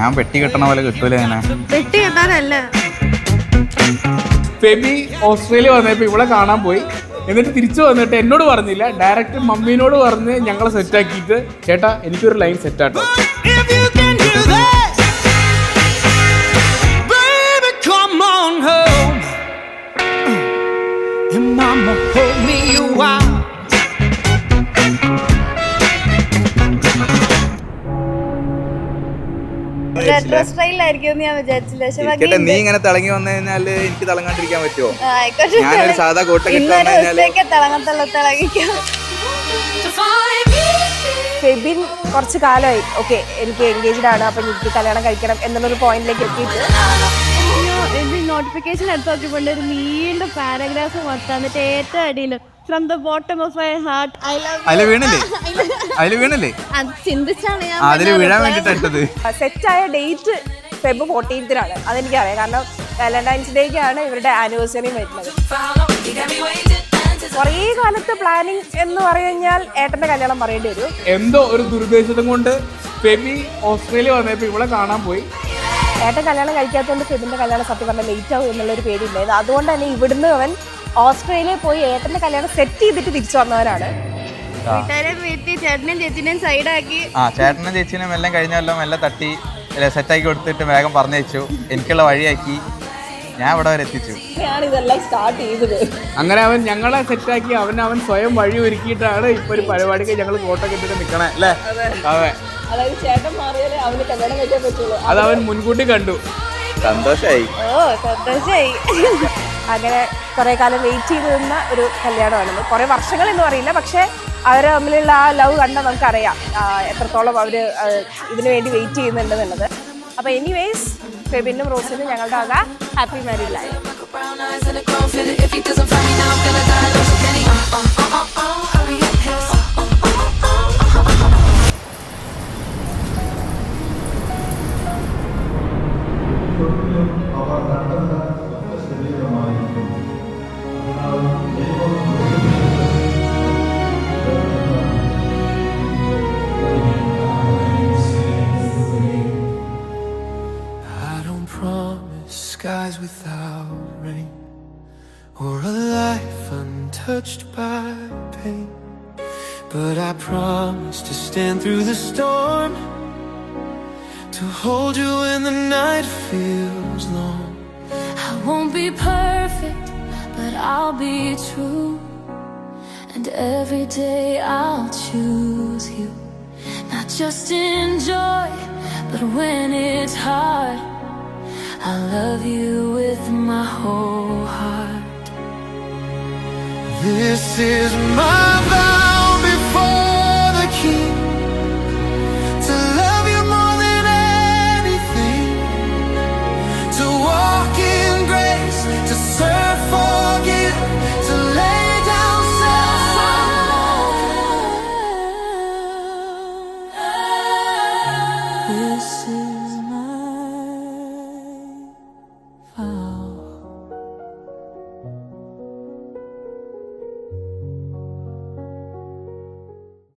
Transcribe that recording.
ഞാൻ പെട്ടി കെട്ടണ പോലെ കിട്ടൂല. അങ്ങനെ പെട്ടി കെട്ടാനല്ല. ഫെബി ഓസ്ട്രേലിയ വന്നപ്പോൾ ഇവിടെ കാണാൻ പോയി. എന്നിട്ട് തിരിച്ചു വന്നിട്ട് എന്നോട് പറഞ്ഞില്ല, ഡയറക്റ്റ് മമ്മീനോട് പറഞ്ഞ് ഞങ്ങളെ സെറ്റാക്കിയിട്ട് ചേട്ടാ എനിക്കൊരു ലൈൻ സെറ്റാട്ടോ. നീ ഇങ്ങനെ തിളങ്ങി വന്നു കഴിഞ്ഞാല് എനിക്ക് തിളങ്ങാണ്ടിരിക്കാൻ പറ്റുമോ? ഞാനൊരു സാധാ കോട്ട ഫെബിൻ കുറച്ച് കാലമായി ഓക്കെ എനിക്ക് എൻഗേജ്ഡ് ആണ്, അപ്പൊ എനിക്ക് കല്യാണം കഴിക്കണം എന്നുള്ളൊരു പോയിന്റിലേക്ക് എത്തിയിട്ട് എന്റെ നോട്ടിഫിക്കേഷൻ എടുത്ത് നോക്കിക്കൊണ്ട് ഒരു നീണ്ട പാരഗ്രാഫ് മൊത്തം എന്നിട്ട് ഏറ്റവും അടിയിൽ from the bottom of my heart I love വീണല്ലേ അത് ചിന്തിച്ചാണ് ഞാൻ വീഴാൻ വേണ്ടിട്ട് സെറ്റായ ഡേറ്റ് ഫെബ് 14th അതെനിക്കറിയാം. കാരണം വാലന്റൈൻസ് ഡേക്കാണ് ഇവരുടെ ആനിവേഴ്സറി വരുന്നത്. കുറേ കാലത്ത് പ്ലാനിങ് എന്ന് പറഞ്ഞു കഴിഞ്ഞാൽ ഏട്ടന്റെ കല്യാണം പറയേണ്ടി വരും. എന്തോ ഒരു ദുരുദ്ദേശം കൊണ്ട് ഫെബി ഓസ്ട്രേലിയ വന്നപ്പോൾ ഇവിടെ കാണാൻ പോയി. ഏട്ടൻ കല്യാണം കഴിക്കാത്തതുകൊണ്ട് ഫെബിന്റെ കല്യാണം സത്യം പറഞ്ഞാൽ ലേറ്റ് ആവും എന്നുള്ളൊരു പേടിയുണ്ടായിരുന്നു. അതുകൊണ്ട് തന്നെ ഇവിടുന്ന് അവൻ ഓസ്ട്രേലിയയിൽ പോയി ഏട്ടന്റെ കല്യാണം സെറ്റ് ചെയ്തിട്ട് തിരിച്ചു വന്നവരാണ്. ചേട്ടനും ചേച്ചിനെയും സൈഡാക്കി ചേട്ടനും ചേച്ചിനും എല്ലാം കഴിഞ്ഞല്ലോ എല്ലാം തട്ടി സെറ്റാക്കി കൊടുത്തിട്ട് വേഗം പറഞ്ഞയച്ചു, എനിക്കുള്ള വഴിയാക്കി, ഞാൻ ഇവിടെ വരെ എത്തിച്ചു. ഇതെല്ലാം സ്റ്റാർട്ട് ചെയ്തത് അങ്ങനെ അവൻ ഞങ്ങളെ സെറ്റാക്കി അവൻ സ്വയം വഴി ഒരുക്കിയിട്ടാണ് ഇപ്പൊ ഒരു പരിപാടിക്ക് ഞങ്ങൾ ഫോട്ടോ കെട്ടിട്ട് നിക്കണേ അല്ലേ? അതെ, അതായത് ചേട്ടൻ മാറിയാലേ അവന് കല്യാണം കഴിക്കാൻ പറ്റുള്ളൂ. അത് അവൻ മുൻകൂട്ടി കണ്ടു. സന്തോഷായി. അങ്ങനെ കുറെ കാലം വെയിറ്റ് ചെയ്ത് നിന്ന ഒരു കല്യാണമാണെന്ന്. കുറെ വർഷങ്ങൾ എന്ന് പറയില്ല, പക്ഷെ അവർ തമ്മിലുള്ള ആ ലവ് കണ്ടാൽ നമുക്കറിയാം എത്രത്തോളം അവർ ഇതിനു വേണ്ടി വെയിറ്റ് ചെയ്യുന്നുണ്ടെന്നുള്ളത്. അപ്പോൾ എനിവേസ് ഫെബിനും റോസിനും ഞങ്ങളുടെ ആകെ happy married life. Skies without rain, or a life untouched by pain, but I promise to stand through the storm, to hold you when the night feels long. I won't be perfect, but I'll be true, and every day I'll choose you, not just in joy, but when it's hard, I love you with my whole heart. This is my vow.